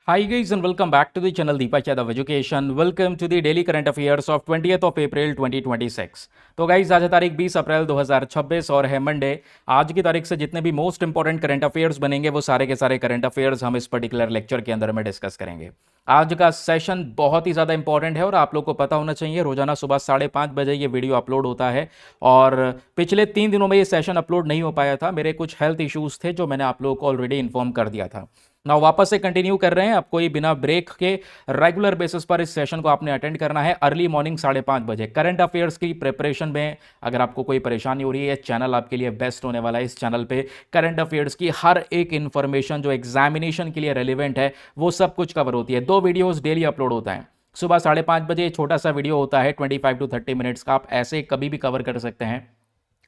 Hi guys and welcome back to the channel Deepak Yadav Education. Welcome to the daily current affairs of 20th of April 2026. तो guys आज है तारीख 20 अप्रैल 2026 और है Monday. आज की तारीख से जितने भी मोस्ट इंपॉर्टेंट करंट अफेयर्स बनेंगे वो सारे के सारे करंट अफेयर्स हम इस पर्टिकुलर लेक्चर के अंदर में डिस्कस करेंगे। आज का सेशन बहुत ही ज़्यादा इंपॉर्टेंट है और आप लोग को पता होना चाहिए रोजाना सुबह 5:30 बजे ये वीडियो अपलोड होता है और पिछले 3 दिनों में ये सेशन अपलोड नहीं हो पाया था। मेरे कुछ हेल्थ इश्यूज़ थे जो मैंने आप लोगों को ऑलरेडी इन्फॉर्म कर दिया था। ना वापस से कंटिन्यू कर रहे हैं। आपको ये बिना ब्रेक के रेगुलर बेसिस पर इस सेशन को आपने अटेंड करना है अर्ली मॉर्निंग 5:30 बजे। करंट अफेयर्स की प्रिपरेशन में अगर आपको कोई परेशानी हो रही है, चैनल आपके लिए बेस्ट होने वाला है। इस चैनल पे करंट अफेयर्स की हर एक इन्फॉर्मेशन जो एग्जामिनेशन के लिए रेलिवेंट है वो सब कुछ कवर होती है। 2 वीडियोज डेली अपलोड होता है। सुबह 5:30 बजे छोटा सा वीडियो होता है 25 to 30 मिनट्स का, आप ऐसे कभी भी कवर कर सकते हैं।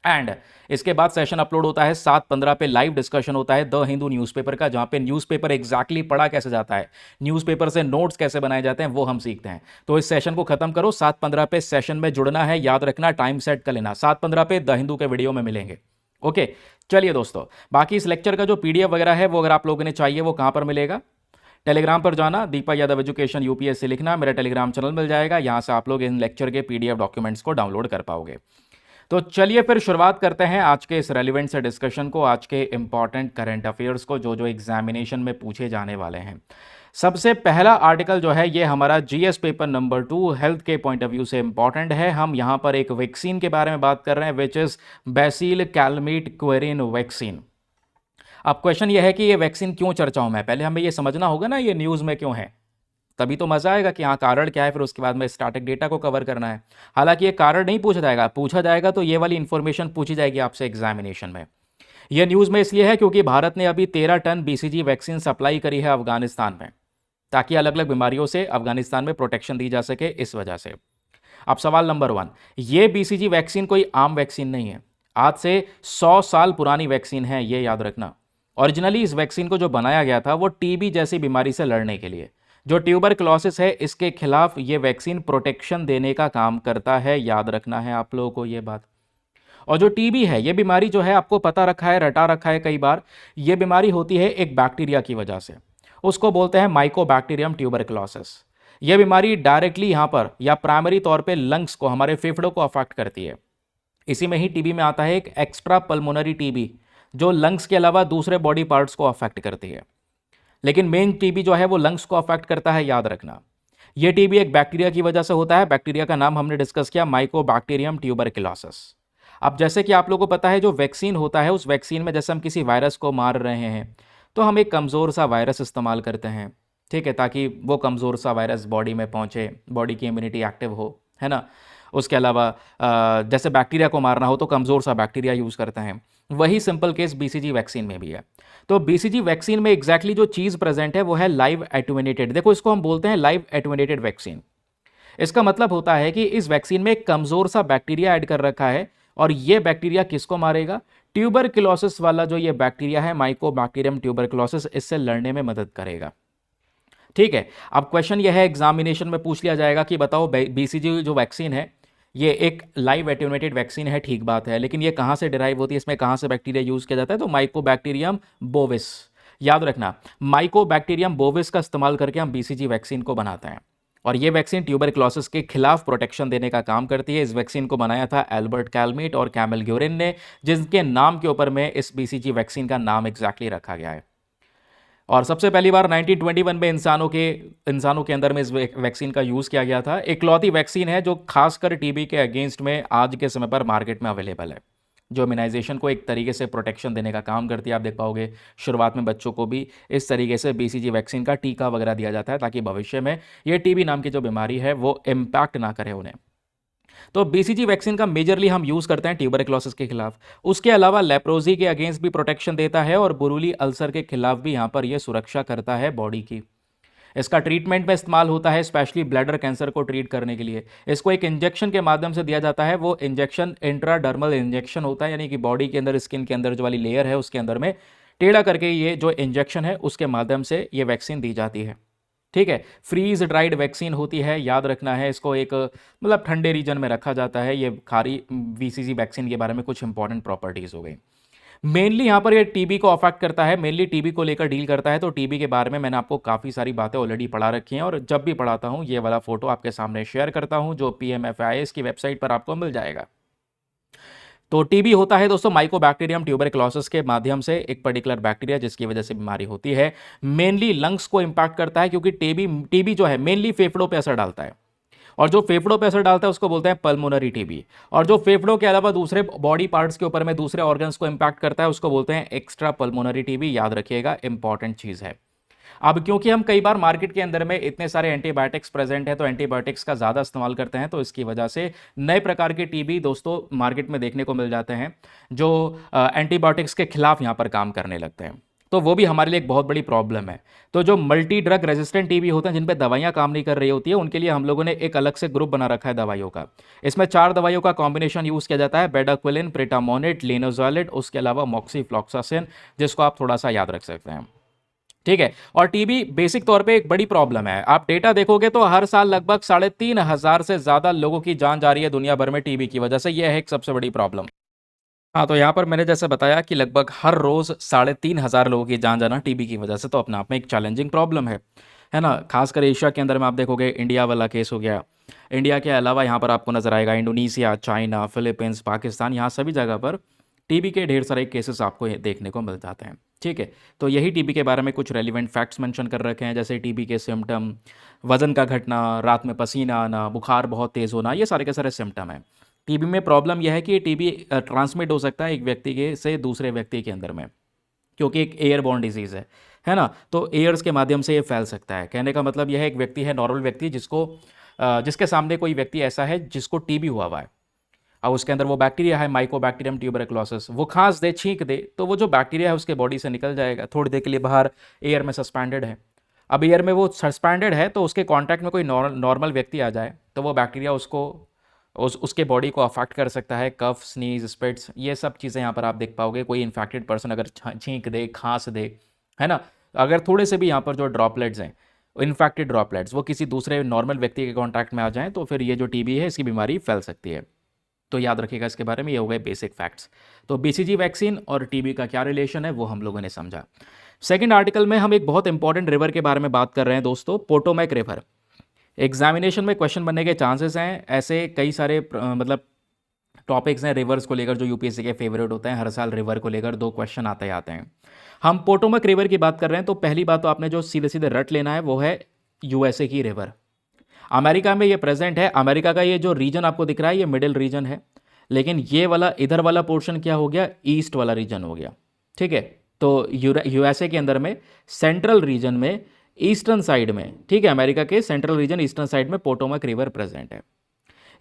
एंड इसके बाद सेशन अपलोड होता है 7:15 पे। लाइव डिस्कशन होता है द हिंदू न्यूज़पेपर का, जहां पे न्यूज़पेपर एग्जैक्टली पढ़ा कैसे जाता है, न्यूज़पेपर से नोट्स कैसे बनाए जाते हैं वो हम सीखते हैं। तो इस सेशन को खत्म करो, 7:15 पे सेशन में जुड़ना है। याद रखना, टाइम सेट कर लेना, 7:15 पे द हिंदू के वीडियो में मिलेंगे। ओके, चलिए दोस्तों, बाकी इस लेक्चर का जो पीडीएफ वगैरह है वो अगर आप लोगों ने चाहिए वो कहां पर मिलेगा? टेलीग्राम पर जाना, दीपक यादव एजुकेशन यूपीएससी लिखना, मेरा टेलीग्राम चैनल मिल जाएगा। यहां से आप लोग इन लेक्चर के पीडीएफ डॉक्यूमेंट्स को डाउनलोड कर पाओगे। तो चलिए फिर शुरुआत करते हैं आज के इस रेलिवेंट से डिस्कशन को, आज के इंपॉर्टेंट करंट अफेयर्स को जो जो एग्जामिनेशन में पूछे जाने वाले हैं। सबसे पहला आर्टिकल जो है ये हमारा जीएस पेपर नंबर 2 हेल्थ के पॉइंट ऑफ व्यू से इंपॉर्टेंट है। हम यहां पर एक वैक्सीन के बारे में बात कर रहे हैं विच इज बैसिल कैलमीट क्वेरिन वैक्सीन। अब क्वेश्चन ये है कि ये वैक्सीन क्यों चर्चाओं में है, पहले हमें ये समझना होगा ना ये न्यूज़ में क्यों है, तभी तो मजा आएगा कि हाँ कारण क्या है, फिर उसके बाद में स्टैटिक डेटा को कवर करना है। हालांकि ये कारण नहीं पूछा जाएगा तो ये वाली इंफॉर्मेशन पूछी जाएगी आपसे एग्जामिनेशन में। ये न्यूज़ में इसलिए है क्योंकि भारत ने अभी 13 टन बीसीजी वैक्सीन सप्लाई करी है अफगानिस्तान में, ताकि अलग अलग बीमारियों से अफगानिस्तान में प्रोटेक्शन दी जा सके, इस वजह से। अब सवाल नंबर 1, ये बीसीजी वैक्सीन कोई आम वैक्सीन नहीं है, आज से 100 साल पुरानी वैक्सीन है, ये याद रखना। ओरिजिनली इस वैक्सीन को जो बनाया गया था वो टीबी जैसी बीमारी से लड़ने के लिए। जो ट्यूबरक्लोसिस है इसके खिलाफ ये वैक्सीन प्रोटेक्शन देने का काम करता है, याद रखना है आप लोगों को ये बात। और जो टीबी है ये बीमारी जो है आपको पता रखा है, रटा रखा है कई बार, ये बीमारी होती है एक बैक्टीरिया की वजह से, उसको बोलते हैं माइकोबैक्टीरियम ट्यूबरक्लोसिस। यह बीमारी डायरेक्टली यहां पर या प्राइमरी तौर पे लंग्स को, हमारे फेफड़ों को अफेक्ट करती है। इसी में ही टीबी में आता है एक एक्स्ट्रा पल्मोनरी टीबी जो लंग्स के अलावा दूसरे बॉडी पार्ट्स को अफेक्ट करती है। लेकिन मेन टीबी जो है वो लंग्स को अफेक्ट करता है, याद रखना। ये टीबी एक बैक्टीरिया की वजह से होता है। बैक्टीरिया का नाम हमने डिस्कस किया, माइकोबैक्टीरियम ट्यूबरक्लोसिस। अब जैसे कि आप लोगों को पता है जो वैक्सीन होता है उस वैक्सीन में जैसे हम किसी वायरस को मार रहे हैं तो हम एक कमज़ोर सा वायरस इस्तेमाल करते हैं, ठीक है, ताकि वो कमज़ोर सा वायरस बॉडी में पहुंचे, बॉडी की इम्यूनिटी एक्टिव हो, है ना। उसके अलावा जैसे बैक्टीरिया को मारना हो तो कमज़ोर सा बैक्टीरिया यूज़ करते हैं। वही सिंपल केस बीसीजी वैक्सीन में भी है। तो बीसीजी वैक्सीन में एग्जैक्टली जो चीज़ प्रेजेंट है वो है लाइव एटुमिनेटेड। देखो इसको हम बोलते हैं लाइव एटुमिनेटेड वैक्सीन। इसका मतलब होता है कि इस वैक्सीन में एक कमज़ोर सा बैक्टीरिया ऐड कर रखा है और ये बैक्टीरिया किसको मारेगा? ट्यूबरक्लोसिस वाला जो ये बैक्टीरिया है माइकोबैक्टीरियम ट्यूबरक्लोसिस, इससे लड़ने में मदद करेगा, ठीक है। अब क्वेश्चन यह है, एग्जामिनेशन में पूछ लिया जाएगा कि बताओ बीसीजी जो वैक्सीन है ये एक लाइव एट्यूनेटेड वैक्सीन है, ठीक बात है, लेकिन ये कहाँ से डिराइव होती है, इसमें कहाँ से बैक्टीरिया यूज़ किया जाता है? तो माइकोबैक्टीरियम बोविस, याद रखना, माइकोबैक्टीरियम बोविस का इस्तेमाल करके हम बीसीजी वैक्सीन को बनाते हैं और ये वैक्सीन ट्यूबरक्लोसिस के खिलाफ प्रोटेक्शन देने का काम करती है। इस वैक्सीन को बनाया था एल्बर्ट कैलमीट और कैमल ग्योरिन ने, जिनके नाम के ऊपर में इस बीसीजी वैक्सीन का नाम एग्जैक्टली रखा गया है। और सबसे पहली बार 1921 में इंसानों के अंदर में इस वैक्सीन का यूज़ किया गया था। इकलौती वैक्सीन है जो खासकर टीबी के अगेंस्ट में आज के समय पर मार्केट में अवेलेबल है, जो इम्यूनाइजेशन को एक तरीके से प्रोटेक्शन देने का काम करती है। आप देख पाओगे शुरुआत में बच्चों को भी इस तरीके से बीसीजी वैक्सीन का टीका वगैरह दिया जाता है ताकि भविष्य में ये टीबी नाम की जो बीमारी है वो इम्पैक्ट ना करे उन्हें। तो बीसीजी वैक्सीन का मेजरली हम यूज़ करते हैं ट्यूबरक्लोसिस के खिलाफ। उसके अलावा लेप्रोजी के अगेंस्ट भी प्रोटेक्शन देता है और बुरुली अल्सर के खिलाफ भी यहाँ पर यह सुरक्षा करता है बॉडी की। इसका ट्रीटमेंट में इस्तेमाल होता है, स्पेशली ब्लैडर कैंसर को ट्रीट करने के लिए। इसको एक इंजेक्शन के माध्यम से दिया जाता है। वो इंजेक्शन इंट्राडर्मल इंजेक्शन होता है, यानी कि बॉडी के अंदर, स्किन के अंदर जो वाली लेयर है उसके अंदर में टेढ़ा करके ये जो इंजेक्शन है उसके माध्यम से ये वैक्सीन दी जाती है, ठीक है। फ्रीज ड्राइड वैक्सीन होती है, याद रखना है इसको, एक मतलब ठंडे रीजन में रखा जाता है। ये खारी बीसीजी वैक्सीन के बारे में कुछ इंपॉर्टेंट प्रॉपर्टीज़ हो गई। मेनली यहाँ पर ये टीबी को अफेक्ट करता है, मेनली टीबी को लेकर डील करता है। तो टीबी के बारे में मैंने आपको काफ़ी सारी बातें ऑलरेडी पढ़ा रखी हैं, और जब भी पढ़ाता हूँ ये वाला फोटो आपके सामने शेयर करता हूँ, जो PMFIS की वेबसाइट पर आपको मिल जाएगा। तो टीबी होता है दोस्तों माइकोबैक्टीरियम ट्यूबरक्लोसिस के माध्यम से, एक पर्टिकुलर बैक्टीरिया जिसकी वजह से बीमारी होती है। मेनली लंग्स को इंपैक्ट करता है, क्योंकि टीबी टीबी जो है मेनली फेफड़ों पे असर डालता है, और जो फेफड़ों पे असर डालता है उसको बोलते हैं पल्मोनरी टीबी। और जो फेफड़ों के अलावा दूसरे बॉडी पार्ट्स के ऊपर में दूसरे ऑर्गन्स को इंपैक्ट करता है उसको बोलते हैं एक्स्ट्रा पल्मोनरी टीबी। याद रखिएगा, इंपॉर्टेंट चीज़ है। अब क्योंकि हम कई बार मार्केट के अंदर में इतने सारे एंटीबायोटिक्स प्रेजेंट है, तो एंटीबायोटिक्स का ज़्यादा इस्तेमाल करते हैं, तो इसकी वजह से नए प्रकार के टीबी दोस्तों मार्केट में देखने को मिल जाते हैं, जो एंटीबायोटिक्स के खिलाफ यहाँ पर काम करने लगते हैं। तो वो भी हमारे लिए एक बहुत बड़ी प्रॉब्लम है। तो जो मल्टी ड्रग रेजिस्टेंट टीबी होते हैं, जिन पे दवाइयाँ काम नहीं कर रही होती है, उनके लिए हम लोगों ने एक अलग से ग्रुप बना रखा है दवाइयों का। इसमें 4 दवाइयों का कॉम्बिनेशन यूज़ किया जाता है, बेडाक्विलिन, प्रिटामोनेट, लिनोजालिड, उसके अलावा मॉक्सीफ्लॉक्सासिन, जिसको आप थोड़ा सा याद रख सकते हैं। ठीक है। और टीबी बेसिक तौर पे एक बड़ी प्रॉब्लम है। आप डेटा देखोगे तो हर साल लगभग 3,500 से ज्यादा लोगों की जान जा रही है दुनिया भर में टीबी की वजह से। यह है एक सबसे बड़ी प्रॉब्लम। हाँ, तो यहाँ पर मैंने जैसे बताया कि लगभग हर रोज 3,500 लोगों की जान जाना टीबी की वजह से, तो अपने आप में एक चैलेंजिंग प्रॉब्लम है ना। खासकर एशिया के अंदर में आप देखोगे, इंडिया वाला केस हो गया, इंडिया के अलावा यहाँ पर आपको नजर आएगा इंडोनेशिया, चाइना, फिलीपींस, पाकिस्तान, यहाँ सभी जगह पर टीबी के ढेर सारे केसेस आपको देखने को मिल जाते हैं। ठीक है। तो यही टीबी के बारे में कुछ रेलिवेंट फैक्ट्स मेंशन कर रखे हैं, जैसे टीबी के सिम्टम, वजन का घटना, रात में पसीना आना, बुखार बहुत तेज़ होना, ये सारे के सारे सिम्टम हैं। टीबी में प्रॉब्लम यह है कि ये टीबी ट्रांसमिट हो सकता है एक व्यक्ति के से दूसरे व्यक्ति के अंदर में, क्योंकि एक एयरबॉर्न डिजीज़ है ना। तो एयर्स के माध्यम से ये फैल सकता है। कहने का मतलब यह है, एक व्यक्ति है, नॉर्मल व्यक्ति, जिसके सामने कोई व्यक्ति ऐसा है जिसको टीबी हुआ है, और उसके अंदर वो बैक्टीरिया है माइकोबैक्टीरियम ट्यूबरक्लोसिस, वो खांस दे, छींक दे, तो वो जो बैक्टीरिया है उसके बॉडी से निकल जाएगा, थोड़ी देर के लिए बाहर एयर में सस्पेंडेड है। अब एयर में वो सस्पेंडेड है, तो उसके कांटेक्ट में कोई नॉर्मल व्यक्ति आ जाए, तो वो बैक्टीरिया उसके बॉडी को अफेक्ट कर सकता है। कफ, स्नीज, स्पिट्स, ये सब चीज़ें यहाँ पर आप देख पाओगे। कोई इन्फेक्टेड पर्सन अगर छींक दे, खांस दे, है ना, अगर थोड़े से भी यहाँ पर जो ड्रॉपलेट्स हैं, इन्फेक्टेड ड्रॉपलेट्स, वो किसी दूसरे नॉर्मल व्यक्ति के कॉन्टैक्ट में आ जाएँ, तो फिर ये जो टीबी है इसकी बीमारी फैल सकती है। तो याद रखिएगा इसके बारे में, ये हो गए बेसिक फैक्ट्स। तो BCG वैक्सीन और टीबी का क्या रिलेशन है वो हम लोगों ने समझा। सेकंड आर्टिकल में हम एक बहुत इंपॉर्टेंट रिवर के बारे में बात कर रहे हैं दोस्तों, पोटोमैक रिवर। एग्जामिनेशन में क्वेश्चन बनने के चांसेस हैं। ऐसे कई सारे मतलब टॉपिक्स हैं रिवर्स को लेकर जो यूपीएससी के फेवरेट होते हैं। हर साल रिवर को लेकर 2 क्वेश्चन आते आते हैं। हम पोटोमैक रिवर की बात कर रहे हैं, तो पहली बात तो आपने जो सीधे सीधे रट लेना है वो है USA की रिवर। अमेरिका में ये प्रेजेंट है। अमेरिका का ये जो रीजन आपको दिख रहा है ये मिडिल रीजन है, लेकिन ये वाला इधर वाला पोर्शन क्या हो गया, ईस्ट वाला रीजन हो गया। ठीक है। तो USA के अंदर में सेंट्रल रीजन में, ईस्टर्न साइड में, ठीक है, अमेरिका के सेंट्रल रीजन ईस्टर्न साइड में पोटोमैक रिवर प्रेजेंट है।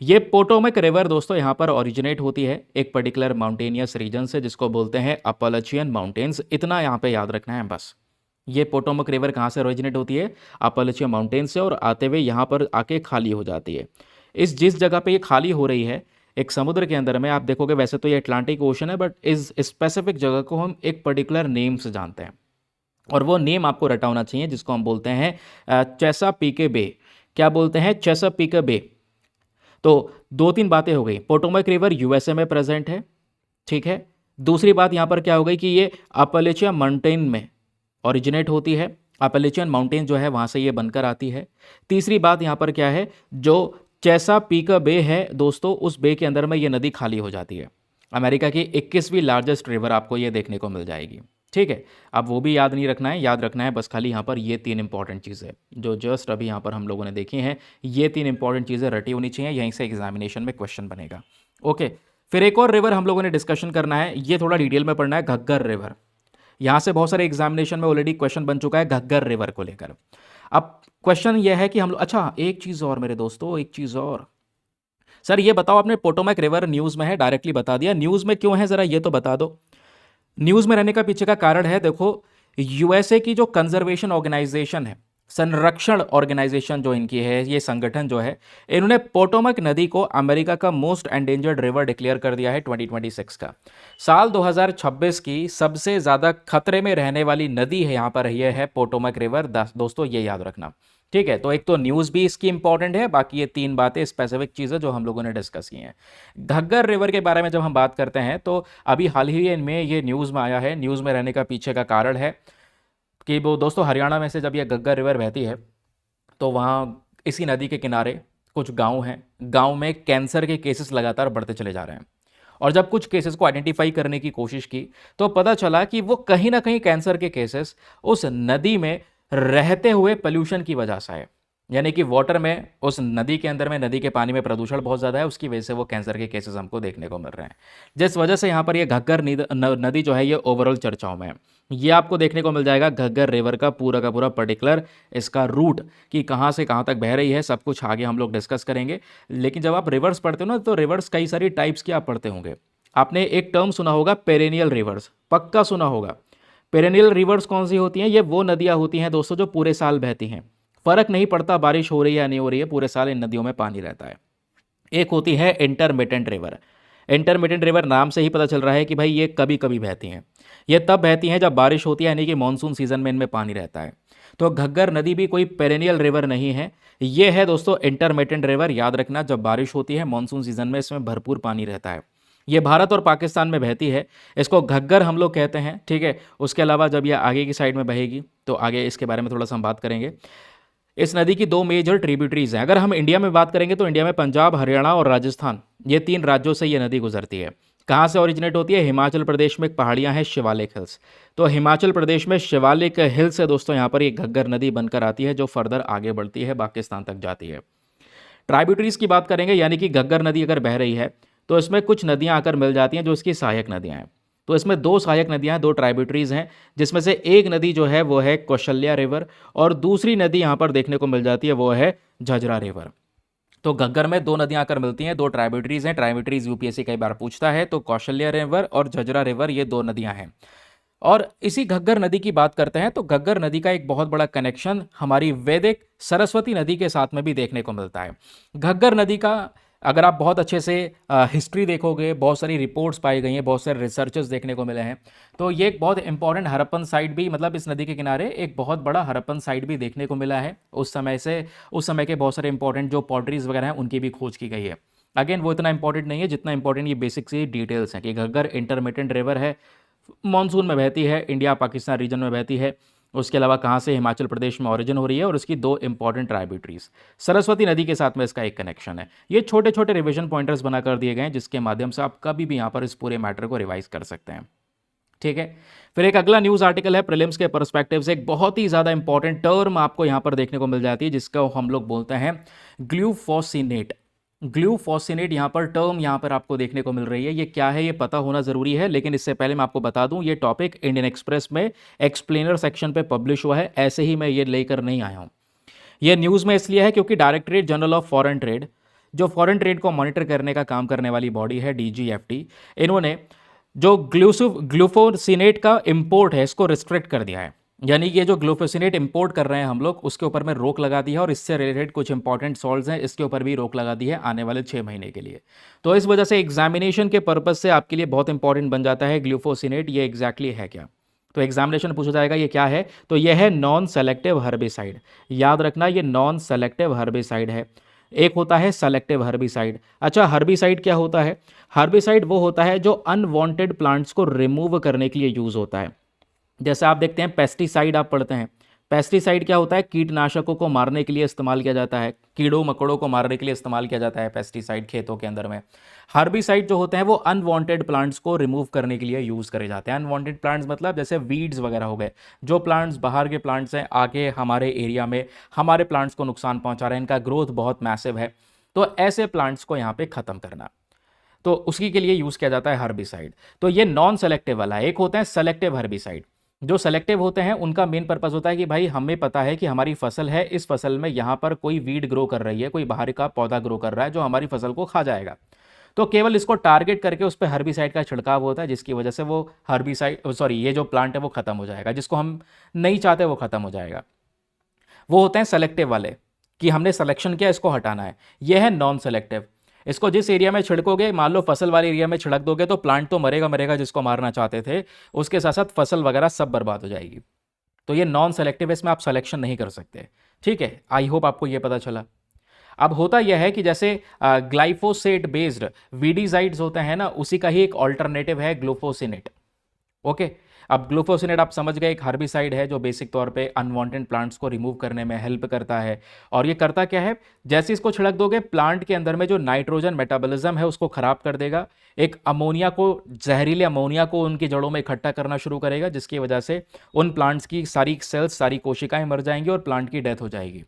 ये पोटोमैक रिवर दोस्तों यहाँ पर ओरिजिनेट होती है एक पर्टिकुलर माउंटेनियस रीजन से, जिसको बोलते हैं अपलाचियन माउंटेन्स। इतना यहाँ पे याद रखना है बस। ये पोटोमैक रिवर कहाँ से ओरिजिनेट होती है, अपलाचियन माउंटेन से, और आते हुए यहाँ पर आके खाली हो जाती है। जिस जगह पे ये खाली हो रही है, एक समुद्र के अंदर में, आप देखोगे वैसे तो ये अटलांटिक ओशन है, बट इस स्पेसिफिक जगह को हम एक पर्टिकुलर नेम से जानते हैं, और वो नेम आपको रटा होना चाहिए, जिसको हम बोलते हैं चेसापीके बे। क्या बोलते हैं, चेसापीके बे। तो 2-3 बातें हो गई। पोटोमैक रिवर USA में प्रेजेंट है, ठीक है। दूसरी बात यहाँ पर क्या हो गई कि ये अपलाचियन माउंटेन में ओरिजिनेट होती है। अपलाचियन माउंटेन जो है वहाँ से ये बनकर आती है। तीसरी बात यहाँ पर क्या है, जो चेसापीक बे है दोस्तों, उस बे के अंदर में ये नदी खाली हो जाती है। अमेरिका की 21वीं लार्जेस्ट रिवर आपको ये देखने को मिल जाएगी। ठीक है। अब वो भी याद नहीं रखना है, याद रखना है बस खाली यहाँ पर ये 3 इंपॉर्टेंट चीज़ें जो जस्ट अभी यहाँ पर हम लोगों ने देखी हैं। ये 3 इंपॉर्टेंट चीज़ें रटी होनी चाहिए, यहीं से एग्जामिनेशन में क्वेश्चन बनेगा। ओके। फिर एक और रिवर हम लोगों ने डिस्कशन करना है, ये थोड़ा डिटेल में पढ़ना है, घग्गर रिवर। यहाँ से बहुत सारे एग्जामिनेशन में ऑलरेडी क्वेश्चन बन चुका है घग्गर रिवर को लेकर। अब क्वेश्चन यह है कि हम लोग, अच्छा एक चीज़ और मेरे दोस्तों, एक चीज़ और, सर ये बताओ, आपने पोटोमैक रिवर न्यूज़ में है, डायरेक्टली बता दिया, न्यूज़ में क्यों है ज़रा ये तो बता दो। न्यूज़ में रहने का पीछे का कारण है, देखो USA की जो कंजर्वेशन ऑर्गेनाइजेशन है, संरक्षण ऑर्गेनाइजेशन जो इनकी है, ये संगठन जो है, इन्होंने पोटोमक नदी को अमेरिका का मोस्ट एंडेंजर्ड रिवर डिक्लेयर कर दिया है 2026 का। साल 2026 की सबसे ज़्यादा खतरे में रहने वाली नदी है यहाँ पर, ये है पोटोमक रिवर। दोस्तों ये याद रखना, ठीक है। तो एक तो न्यूज़ भी इसकी इंपॉर्टेंट है, बाकी ये 3 बातें स्पेसिफिक चीज़ें जो हम लोगों ने डिस्कस की हैं। घग्गर रिवर के बारे में जब हम बात करते हैं तो अभी हाल ही में ये न्यूज़ में आया है। न्यूज़ में रहने का पीछे का कारण है कि वो दोस्तों हरियाणा में से जब ये घग्गर रिवर बहती है तो वहाँ इसी नदी के किनारे कुछ गांव हैं। गांव में कैंसर के केसेस लगातार बढ़ते चले जा रहे हैं, और जब कुछ केसेस को आइडेंटिफाई करने की कोशिश की तो पता चला कि वो कहीं ना कहीं कैंसर के केसेस उस नदी में रहते हुए पोल्यूशन की वजह से है। यानी कि वाटर में, उस नदी के अंदर में, नदी के पानी में प्रदूषण बहुत ज़्यादा है, उसकी वजह से वो कैंसर के केसेस हमको देखने को मिल रहे हैं। जिस वजह से यहाँ पर ये घग्गर नदी जो है ये ओवरऑल चर्चाओं में है। ये आपको देखने को मिल जाएगा घग्गर रिवर का पूरा पर्टिकुलर इसका रूट कि कहाँ से कहाँ तक बह रही है, सब कुछ आगे हम लोग डिस्कस करेंगे। लेकिन जब आप रिवर्स पढ़ते हो ना, तो रिवर्स कई सारी टाइप्स की आप पढ़ते होंगे। आपने एक टर्म सुना होगा पेरेनियल रिवर्स, पक्का सुना होगा। पेरेनियल रिवर्स कौन सी होती हैं? ये वो नदियाँ होती हैं दोस्तों जो पूरे साल बहती हैं, फर्क नहीं पड़ता बारिश हो रही है या नहीं हो रही है, पूरे साल इन नदियों में पानी रहता है। एक होती है इंटरमिटेंट रिवर। इंटरमिटेंट रिवर नाम से ही पता चल रहा है कि भाई ये कभी कभी बहती हैं। ये तब बहती हैं जब बारिश होती है, यानी कि मानसून सीजन में इनमें पानी रहता है। तो घग्गर नदी भी कोई पेरेनियल रिवर नहीं है, ये है दोस्तों इंटरमिटेंट रिवर। याद रखना, जब बारिश होती है मानसून सीजन में इसमें भरपूर पानी रहता है। ये भारत और पाकिस्तान में बहती है, इसको घग्गर हम लोग कहते हैं, ठीक है। उसके अलावा जब ये आगे की साइड में बहेगी तो आगे इसके बारे में थोड़ा सा हम बात करेंगे। इस नदी की 2 मेजर ट्रिब्यूटरीज हैं। अगर हम इंडिया में बात करेंगे तो इंडिया में पंजाब, हरियाणा और राजस्थान, ये 3 राज्यों से ये नदी गुजरती है। कहाँ से ओरिजिनेट होती है? हिमाचल प्रदेश में एक पहाड़ियाँ हैं शिवालिक हिल्स। तो हिमाचल प्रदेश में शिवालिक हिल्स से दोस्तों यहाँ पर ये घग्गर नदी बनकर आती है, जो फर्दर आगे बढ़ती है, पाकिस्तान तक जाती है। ट्राइब्यूटरीज की बात करेंगे, यानी कि घग्गर नदी अगर बह रही है तो इसमें कुछ नदियाँ आकर मिल जाती हैं जो इसकी सहायक नदियाँ हैं। तो इसमें 2 सहायक नदियाँ हैं, 2 ट्राइब्यूटरीज हैं, जिसमें से एक नदी जो है वो है कौशल्या रिवर, और दूसरी नदी यहाँ पर देखने को मिल जाती है वो है झजरा रिवर। तो घग्गर में 2 नदियां आकर मिलती हैं, 2 ट्राइब्यूटरीज हैं। ट्राइब्यूटरीज यूपीएससी कई बार पूछता है, तो कौशल्या रिवर और झजरा रिवर ये 2 नदियां हैं। और इसी घग्गर नदी की बात करते हैं तो घग्गर नदी का एक बहुत बड़ा कनेक्शन हमारी वैदिक सरस्वती नदी के साथ में भी देखने को मिलता है। घग्गर नदी का अगर आप बहुत अच्छे से हिस्ट्री देखोगे, बहुत सारी रिपोर्ट्स पाई गई हैं, बहुत सारे रिसर्चेस देखने को मिले हैं, तो ये एक बहुत इंपॉर्टेंट हड़प्पन साइट भी, मतलब इस नदी के किनारे एक बहुत बड़ा हड़प्पन साइट भी देखने को मिला है। उस समय के बहुत सारे इंपॉर्टेंट जो पॉटरीज वगैरह हैं उनकी भी खोज की गई है। अगेन वो इतना इंपॉर्टेंट नहीं है जितना इंपॉर्टेंट ये बेसिक सी डिटेल्स हैं कि घग्गर इंटरमिटेंट रिवर है, मानसून में बहती है, इंडिया पाकिस्तान रीजन में बहती है। उसके अलावा कहाँ से? हिमाचल प्रदेश में ओरिजिन हो रही है, और उसकी 2 इंपॉर्टेंट ट्राइब्यूटरीज, सरस्वती नदी के साथ में इसका एक कनेक्शन है। ये छोटे छोटे रिविजन पॉइंटर्स बना कर दिए गए हैं, जिसके माध्यम से आप कभी भी यहाँ पर इस पूरे मैटर को रिवाइज कर सकते हैं, ठीक है। फिर एक अगला न्यूज़ आर्टिकल है प्रीलिम्स के पर्सपेक्टिव से, एक बहुत ही ज़्यादा इंपॉर्टेंट टर्म आपको यहाँ पर देखने को मिल जाती है, जिसका हम लोग बोलते हैं ग्लूफोसिनेट। ग्लूफोसिनेट यहाँ पर टर्म यहाँ पर आपको देखने को मिल रही है। ये क्या है ये पता होना ज़रूरी है, लेकिन इससे पहले मैं आपको बता दूं ये टॉपिक इंडियन एक्सप्रेस में एक्सप्लेनर सेक्शन पे पब्लिश हुआ है, ऐसे ही मैं ये लेकर नहीं आया हूँ। ये न्यूज़ में इसलिए है क्योंकि directorate general of foreign trade, जो फॉरेन ट्रेड को मॉनिटर करने का काम करने वाली बॉडी है, डीजीएफटी, इन्होंने जो ग्लूफोसिनेट का इंपोर्ट है इसको रिस्ट्रिक्ट कर दिया है। यानी कि ये जो ग्लूफोसिनेट इंपोर्ट कर रहे हैं हम लोग, उसके ऊपर में रोक लगा दी है, और इससे रिलेटेड कुछ इंपॉर्टेंट सॉल्ट्स हैं इसके ऊपर भी रोक लगा दी है आने वाले 6 महीने के लिए। तो इस वजह से एग्जामिनेशन के पर्पज से आपके लिए बहुत इंपॉर्टेंट बन जाता है ग्लूफोसिनेट, ये एग्जैक्टली है क्या। तो एग्जामिनेशन पूछा जाएगा ये क्या है, तो ये है नॉन सेलेक्टिव हर्बिसाइड। याद रखना ये नॉन सेलेक्टिव हर्बिसाइड है। एक होता है सेलेक्टिव हर्बिसाइड। अच्छा, हर्बिसाइड क्या होता है? हर्बिसाइड वो होता है जो अनवांटेड प्लांट्स को रिमूव करने के लिए यूज होता है। जैसे आप देखते हैं पेस्टिसाइड आप पढ़ते हैं, पेस्टिसाइड क्या होता है? कीटनाशकों को मारने के लिए इस्तेमाल किया जाता है, कीड़ों मकोड़ों को मारने के लिए इस्तेमाल किया जाता है पेस्टिसाइड खेतों के अंदर में। हर्बिसाइड जो होते हैं वो अनवांटेड प्लांट्स को रिमूव करने के लिए यूज़ करे जाते हैं। अनवांटेड प्लांट्स मतलब जैसे वीड्स वगैरह हो गए, जो प्लांट्स बाहर के प्लांट्स हैं आके हमारे एरिया में हमारे प्लांट्स को नुकसान पहुंचा रहे हैं, इनका ग्रोथ बहुत मैसिव है, तो ऐसे प्लांट्स को यहाँ पे ख़त्म करना, तो उसी के लिए यूज़ किया जाता है हर्बिसाइड। तो ये नॉन सेलेक्टिव वाला है। एक होते हैं सेलेक्टिव हर्बिसाइड। जो सेलेक्टिव होते हैं उनका मेन पर्पस होता है कि भाई हमें पता है कि हमारी फसल है, इस फसल में यहाँ पर कोई वीड ग्रो कर रही है, कोई बाहर का पौधा ग्रो कर रहा है जो हमारी फसल को खा जाएगा, तो केवल इसको टारगेट करके उस पर हर्बिसाइड का छिड़काव होता है, जिसकी वजह से वो ये जो प्लांट है वो खत्म हो जाएगा, जिसको हम नहीं चाहते वो खत्म हो जाएगा। वो होते हैं सेलेक्टिव वाले, कि हमने सिलेक्शन किया, इसको हटाना है। यह है नॉन सेलेक्टिव। इसको जिस एरिया में छिड़कोगे, मान लो फसल वाले एरिया में छिड़क दोगे तो प्लांट तो मरेगा मरेगा जिसको मारना चाहते थे, उसके साथ साथ फसल वगैरह सब बर्बाद हो जाएगी। तो ये नॉन सेलेक्टिव है, इसमें आप सिलेक्शन नहीं कर सकते। ठीक है, आई होप आपको ये पता चला। अब होता यह है कि जैसे ग्लाइफोसेट बेस्ड वीडीसाइड्स होते हैं ना, उसी का ही एक ऑल्टरनेटिव है ग्लूफोसिनेट। ओके, अब ग्लूफोसिनेट आप समझ गए, एक हर्बिसाइड है जो बेसिक तौर पे अनवांटेड प्लांट्स को रिमूव करने में हेल्प करता है। और ये करता क्या है, जैसे इसको छिड़क दोगे प्लांट के अंदर में जो नाइट्रोजन मेटाबॉलिज्म है उसको खराब कर देगा, एक अमोनिया को, जहरीले अमोनिया को उनकी जड़ों में इकट्ठा करना शुरू करेगा, जिसकी वजह से उन प्लांट्स की सारी सेल्स, सारी कोशिकाएं मर जाएंगी और प्लांट की डेथ हो जाएगी।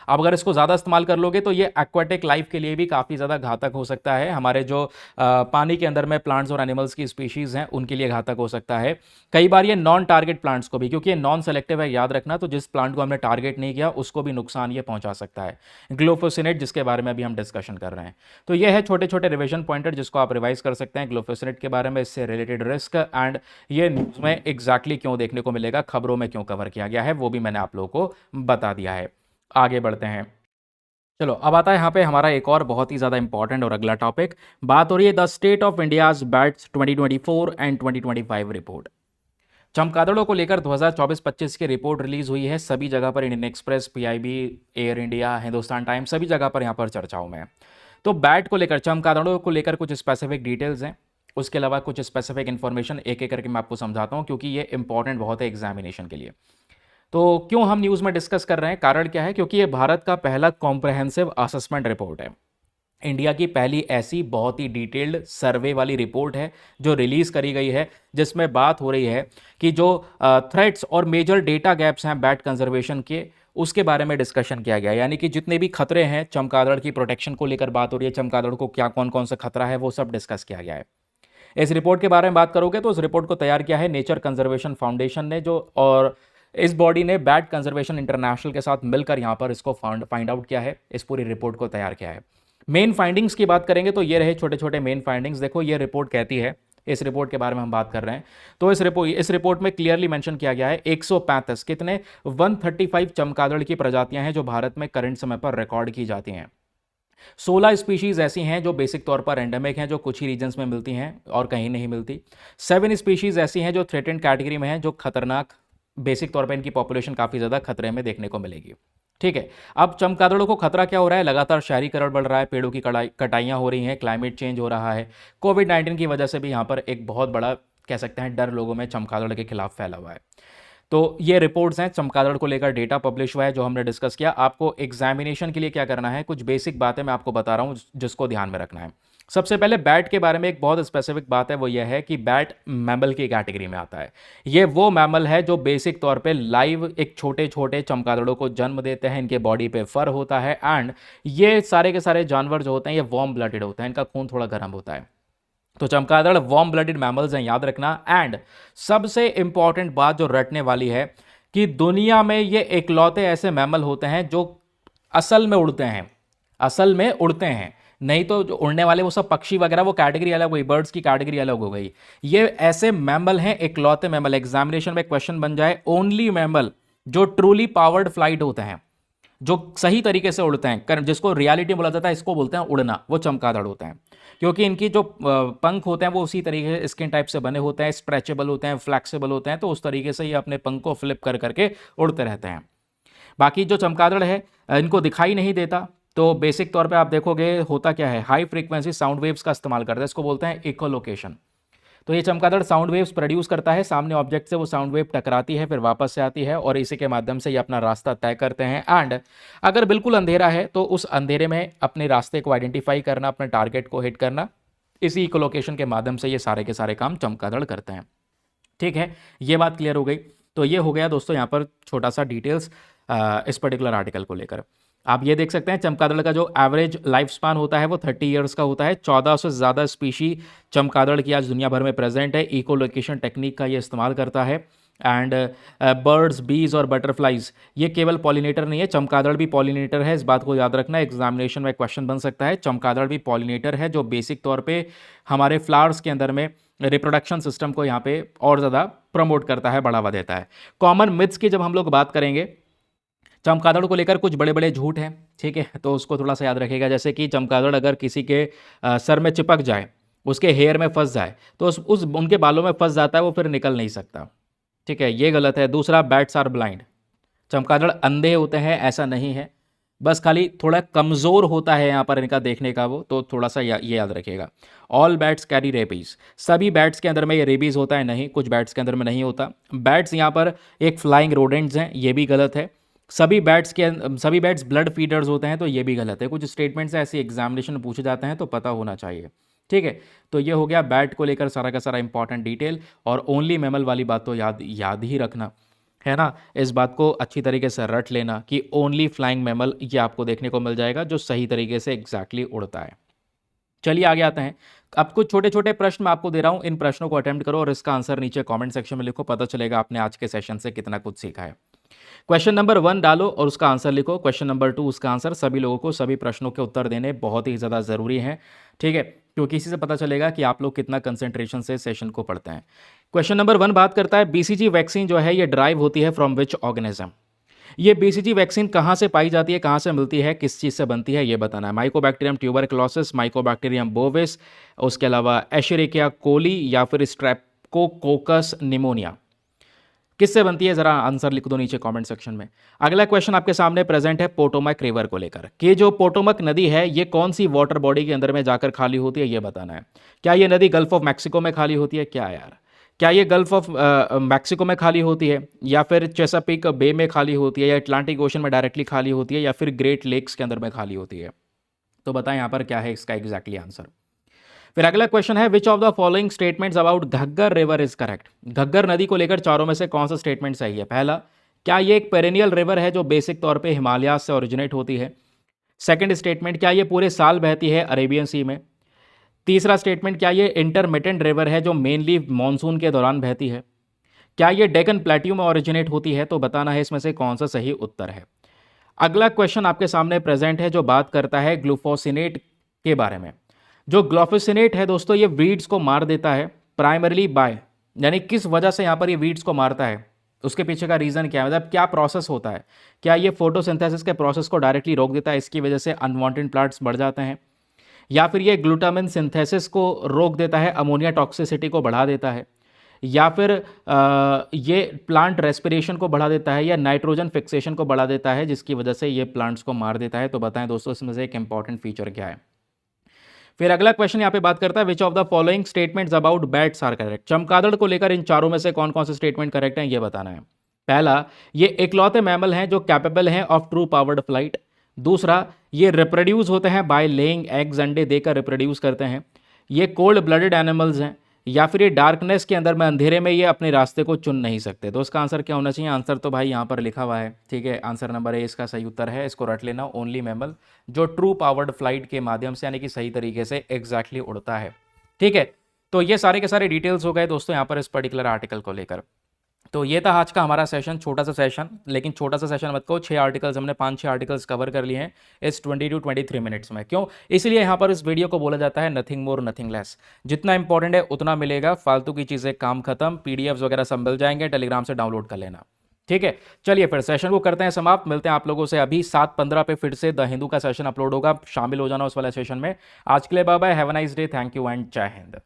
अब अगर इसको ज़्यादा इस्तेमाल कर लोगे तो ये एक्वाटिक लाइफ के लिए भी काफ़ी ज़्यादा घातक हो सकता है। हमारे जो पानी के अंदर में प्लांट्स और एनिमल्स की स्पीशीज़ हैं उनके लिए घातक हो सकता है। कई बार ये नॉन टारगेट प्लांट्स को भी, क्योंकि ये नॉन सेलेक्टिव है, याद रखना, तो जिस प्लांट को हमने टारगेट नहीं किया उसको भी नुकसान ये पहुंचा सकता है। ग्लोफोसिनेट, जिसके बारे में अभी हम डिस्कशन कर रहे हैं। तो ये है छोटे छोटे रिविजन पॉइंटर जिसको आप रिवाइज कर सकते हैं ग्लोफोसिनेट के बारे में, इससे रिलेटेड रिस्क, एंड ये न्यूज़ में एग्जैक्टली क्यों देखने को मिलेगा, खबरों में क्यों कवर किया गया है, वो भी मैंने आप लोगों को बता दिया है। आगे बढ़ते हैं। चलो, अब आता है यहाँ पे हमारा एक और बहुत ही ज़्यादा इंपॉर्टेंट और अगला टॉपिक। बात हो रही है the state of India's bats 2024 and 2025 report. चमगादड़ों को लेकर 2024-25 की रिपोर्ट रिलीज हुई है। सभी जगह पर, Indian express, PIB, air India, Hindustan times, सभी जगह पर यहाँ पर चर्चाओं में है। तो बैट को लेकर, चमगादड़ों को लेकर कुछ स्पेसिफिक डिटेल्स हैं, उसके अलावा कुछ स्पेसिफिक इन्फॉर्मेशन एक एक करके मैं आपको समझाता हूँ, क्योंकि ये इंपॉर्टेंट बहुत है एग्जामिनेशन के लिए। तो क्यों हम न्यूज़ में डिस्कस कर रहे हैं, कारण क्या है, क्योंकि ये भारत का पहला कॉम्प्रहेंसिव असेसमेंट रिपोर्ट है। इंडिया की पहली ऐसी बहुत ही डिटेल्ड सर्वे वाली रिपोर्ट है जो रिलीज़ करी गई है, जिसमें बात हो रही है कि जो थ्रेट्स और मेजर डेटा गैप्स हैं बैट कंजर्वेशन के, उसके बारे में डिस्कशन किया गया। यानी कि जितने भी खतरे हैं, चमगादड़ की प्रोटेक्शन को लेकर बात हो रही है, चमगादड़ को क्या कौन कौन सा खतरा है, वो सब डिस्कस किया गया है। इस रिपोर्ट के बारे में बात करोगे तो उस रिपोर्ट को तैयार किया है नेचर कंजर्वेशन फाउंडेशन ने, जो, और इस बॉडी ने बैट कंजर्वेशन इंटरनेशनल के साथ मिलकर यहाँ पर इसको फाइंड आउट किया है, इस पूरी रिपोर्ट को तैयार किया है। मेन फाइंडिंग्स की बात करेंगे तो ये रहे छोटे छोटे मेन फाइंडिंग्स। देखो, ये रिपोर्ट कहती है, इस रिपोर्ट के बारे में हम बात कर रहे हैं, तो इस रिपोर्ट में क्लियरली मेंशन किया गया है 135 कितने 135 चमगादड़ की प्रजातियां हैं जो भारत में करंट समय पर रिकॉर्ड की जाती हैं। 16 स्पीशीज ऐसी हैं जो बेसिक तौर पर एंडेमिक हैं, जो कुछ ही रीजन्स में मिलती हैं और कहीं नहीं मिलती। 7 स्पीशीज ऐसी हैं जो थ्रेटेंड कैटेगरी में हैं, जो खतरनाक, बेसिक तौर पर इनकी पॉपुलेशन काफ़ी ज़्यादा खतरे में देखने को मिलेगी। ठीक है, अब चमगादड़ों को खतरा क्या हो रहा है, लगातार शहरीकरण बढ़ रहा है, पेड़ों की कटाइयाँ हो रही हैं, क्लाइमेट चेंज हो रहा है, कोविड-19 की वजह से भी यहाँ पर एक बहुत बड़ा, कह सकते हैं, डर लोगों में चमगादड़ के खिलाफ फैला हुआ है। तो ये रिपोर्ट्स हैं, चमगादड़ को लेकर डेटा पब्लिश हुआ है जो हमने डिस्कस किया। आपको एग्जामिनेशन के लिए क्या करना है, कुछ बेसिक बातें मैं आपको बता रहा हूँ जिसको ध्यान में रखना है। सबसे पहले बैट के बारे में एक बहुत स्पेसिफिक बात है, वो यह है कि बैट मैमल की कैटेगरी में आता है। ये वो मैमल है जो बेसिक तौर पे लाइव एक छोटे छोटे चमगादड़ों को जन्म देते हैं, इनके बॉडी पे फर होता है, एंड ये सारे के सारे जानवर जो होते हैं ये वार्म ब्लडेड होते हैं, इनका खून थोड़ा गर्म होता है। तो चमगादड़ वार्म ब्लडेड मैमल्स हैं, याद रखना। एंड सबसे इंपॉर्टेंट बात जो रटने वाली है कि दुनिया में ये इकलौते ऐसे मैमल होते हैं जो असल में उड़ते हैं, असल में उड़ते हैं। नहीं तो जो उड़ने वाले वो सब पक्षी वगैरह, वो कैटेगरी अलग हो गई, बर्ड्स की कैटेगरी अलग हो गई। ये ऐसे मैमल हैं, इकलौते मैमल। एग्जामिनेशन में क्वेश्चन बन जाए, ओनली मैमल जो ट्रूली पावर्ड फ्लाइट होते हैं, जो सही तरीके से उड़ते हैं, जिसको रियलिटी बोला जाता है, इसको बोलते हैं उड़ना, वो चमगादड़ होते हैं। क्योंकि इनकी जो पंख होते हैं वो उसी तरीके से स्किन टाइप से बने होते हैं, स्ट्रेचेबल होते हैं, फ्लेक्सिबल होते हैं, तो उस तरीके से ये अपने पंख को फ्लिप कर करके उड़ते रहते हैं। बाकी जो चमगादड़ है, इनको दिखाई नहीं देता, तो बेसिक तौर पे आप देखोगे होता क्या है, हाई फ्रीक्वेंसी साउंड वेव्स का इस्तेमाल करता है, इसको बोलते हैं इकोलोकेशन। तो ये चमगादड़ साउंड वेव्स प्रोड्यूस करता है, सामने ऑब्जेक्ट से वो साउंड वेव टकराती है, फिर वापस से आती है, और इसी के माध्यम से ये अपना रास्ता तय करते हैं। एंड अगर बिल्कुल अंधेरा है तो उस अंधेरे में अपने रास्ते को आइडेंटिफाई करना, अपने टारगेट को हिट करना, इसी इकोलोकेशन के माध्यम से ये सारे के सारे काम चमगादड़ करते हैं। ठीक है, ये बात क्लियर हो गई। तो ये हो गया दोस्तों यहाँ पर छोटा सा डिटेल्स इस पर्टिकुलर आर्टिकल को लेकर। आप ये देख सकते हैं चमगादड़ का जो एवरेज लाइफ स्पान होता है वो 30 ईयर्स का होता है। 1400 से ज़्यादा स्पीशी चमगादड़ की आज दुनिया भर में प्रेजेंट है। इको लोकेशन टेक्निक का ये इस्तेमाल करता है। एंड बर्ड्स, बीज और बटरफ्लाइज ये केवल पॉलिनेटर नहीं है, चमगादड़ भी पॉलिनेटर है, इस बात को याद रखना। एग्जामिनेशन में क्वेश्चन बन सकता है, चमगादड़ भी पॉलिनेटर है, जो बेसिक तौर पे हमारे फ्लावर्स के अंदर में रिप्रोडक्शन सिस्टम को यहाँ पे और ज़्यादा प्रमोट करता है, बढ़ावा देता है। कॉमन मिथ्स की जब हम लोग बात करेंगे चमगादड़ को लेकर कुछ बड़े बड़े झूठ हैं, ठीक है, तो उसको थोड़ा सा याद रखिएगा। जैसे कि चमगादड़ अगर किसी के सर में चिपक जाए, उसके हेयर में फंस जाए, तो उस उनके बालों में फंस जाता है, वो फिर निकल नहीं सकता, ठीक है, ये गलत है। दूसरा, बैट्स आर ब्लाइंड, चमगादड़ अंधे होते हैं ऐसा नहीं है, बस खाली थोड़ा कमज़ोर होता है यहाँ पर इनका देखने का वो, तो थोड़ा सा ये याद रखिएगा। ऑल बैट्स कैरी रेबीज, सभी बैट्स के अंदर में ये रेबीज होता है नहीं, कुछ बैट्स के अंदर में नहीं होता। बैट्स यहाँ पर एक फ्लाइंग रोडेंट्स हैं, ये भी गलत है। सभी बैट्स ब्लड फीडर्स होते हैं, तो ये भी गलत है। कुछ स्टेटमेंट्स ऐसे एग्जामिनेशन में पूछे जाते हैं तो पता होना चाहिए, ठीक है। तो ये हो गया बैट को लेकर सारा का सारा इंपॉर्टेंट डिटेल। और ओनली मैमल वाली बात तो याद ही रखना है ना, इस बात को अच्छी तरीके से रट लेना कि ओनली फ्लाइंग मैमल ये आपको देखने को मिल जाएगा जो सही तरीके से एग्जैक्टली उड़ता है। चलिए आगे आते हैं। अब कुछ छोटे छोटे प्रश्न मैं आपको दे रहा हूं, इन प्रश्नों को अटेम्प्ट करो और इसका आंसर नीचे कमेंट सेक्शन में लिखो, पता चलेगा आपने आज के सेशन से कितना कुछ सीखा है। क्वेश्चन नंबर 1 डालो और उसका आंसर लिखो, क्वेश्चन नंबर 2 उसका आंसर। सभी लोगों को सभी प्रश्नों के उत्तर देने बहुत ही ज़्यादा ज़रूरी हैं, ठीक है, क्योंकि इसी से पता चलेगा कि आप लोग कितना कंसंट्रेशन से सेशन को पढ़ते हैं। क्वेश्चन नंबर 1 बात करता है बीसीजी वैक्सीन जो है ये ड्राइव होती है फ्रॉम विच ऑर्गेनिज्म। ये बीसीजी वैक्सीन कहाँ से पाई जाती है, कहाँ से मिलती है, किस चीज़ से बनती है, ये बताना है। माइकोबैक्टीरियम ट्यूबरक्लोसिस, माइकोबैक्टीरियम बोविस, उसके अलावा एशेरिकिया कोली या फिर स्ट्रेप्टोकोकस निमोनिया, किससे बनती है, जरा आंसर लिख दो नीचे कमेंट सेक्शन में। अगला क्वेश्चन आपके सामने प्रेजेंट है पोटोमक रिवर को लेकर कि जो पोटोमक नदी है ये कौन सी वाटर बॉडी के अंदर में जाकर खाली होती है, ये बताना है। क्या ये नदी गल्फ ऑफ मैक्सिको में खाली होती है, क्या यार, क्या ये गल्फ ऑफ मैक्सिको में खाली होती है, या फिर चेसापीक बे में खाली होती है, या अटलांटिक ओशन में डायरेक्टली खाली होती है, या फिर ग्रेट लेक्स के अंदर में खाली होती है, तो बताएं यहाँ पर क्या है इसका एग्जैक्टली आंसर। फिर अगला क्वेश्चन है which of the following statements about Ghaggar river is correct. Ghaggar नदी को लेकर चारों में से कौन सा स्टेटमेंट सही है। पहला, क्या ये एक पेरेनियल रिवर है जो बेसिक तौर पे हिमालय से ओरिजिनेट होती है। सेकंड स्टेटमेंट, क्या ये पूरे साल बहती है अरेबियन सी में। तीसरा स्टेटमेंट, क्या ये इंटरमिटेंट रिवर है जो मेनली मानसून के दौरान बहती है। क्या ये डेकन प्लेट्यू में ओरिजिनेट होती है, तो बताना है इसमें से कौन सा सही उत्तर है। अगला क्वेश्चन आपके सामने प्रेजेंट है जो बात करता है ग्लूफोसिनेट के बारे में। जो ग्लूफोसिनेट है दोस्तों ये वीड्स को मार देता है प्राइमरली बाय, यानी किस वजह से यहाँ पर ये वीड्स को मारता है, उसके पीछे का रीज़न क्या है, मतलब क्या प्रोसेस होता है। क्या ये फोटोसिंथेसिस के प्रोसेस को डायरेक्टली रोक देता है, इसकी वजह से अनवांटेड प्लांट्स बढ़ जाते हैं, या फिर ये ग्लूटामिन सिंथेसिस को रोक देता है, अमोनिया टॉक्सिसिटी को बढ़ा देता है, या फिर ये प्लांट रेस्पिरेशन को बढ़ा देता है, या नाइट्रोजन फिक्सेशन को बढ़ा देता है जिसकी वजह से ये प्लांट्स को मार देता है। तो बताएं दोस्तों इसमें से एक इंपॉर्टेंट फीचर क्या है। फिर अगला क्वेश्चन यहाँ पे बात करता है which of the following statements about bats are correct. चमगादड़ को लेकर इन चारों में से कौन कौन से स्टेटमेंट करेक्ट हैं ये बताना है। पहला, ये इकलौते मैमल हैं जो कैपेबल हैं ऑफ ट्रू पावर्ड फ्लाइट। दूसरा, ये रिप्रोड्यूस होते हैं बाय लेइंग एग्स, अंडे देकर रिप्रोड्यूस करते हैं। ये कोल्ड ब्लडेड एनिमल्स हैं, या फिर ये डार्कनेस के अंदर में अंधेरे में ये अपने रास्ते को चुन नहीं सकते। तो इसका आंसर क्या होना चाहिए, आंसर तो भाई यहाँ पर लिखा हुआ है, ठीक है, आंसर नंबर ए इसका सही उत्तर है। इसको रट लेना, ओनली मैमल जो ट्रू पावर्ड फ्लाइट के माध्यम से यानी कि सही तरीके से एग्जैक्टली उड़ता है, ठीक है। तो ये सारे के सारे डिटेल्स हो गए दोस्तों यहाँ पर इस पर्टिकुलर आर्टिकल को लेकर। तो ये था आज का हमारा सेशन, छोटा सा सेशन, लेकिन छोटा सा सेशन मत कहो, 6 आर्टिकल्स हमने 5-6 आर्टिकल्स कवर कर लिए हैं इस 20 to 23 मिनट्स में। क्यों, इसलिए यहाँ पर इस वीडियो को बोला जाता है नथिंग मोर नथिंग लेस। जितना इंपॉर्टेंट है उतना मिलेगा, फालतू की चीज़ें काम खत्म, पीडीएफ्स वगैरह सब मिल जाएंगे, टेलीग्राम से डाउनलोड कर लेना, ठीक है। चलिए फिर सेशन को करते हैं समाप्त, मिलते हैं आप लोगों से अभी 7:15 पे फिर से द हिंदू का सेशन अपलोड होगा, शामिल हो जाना उस वाले सेशन में। आज के लिए bye bye, have a nice day, thank you and जय हिंद।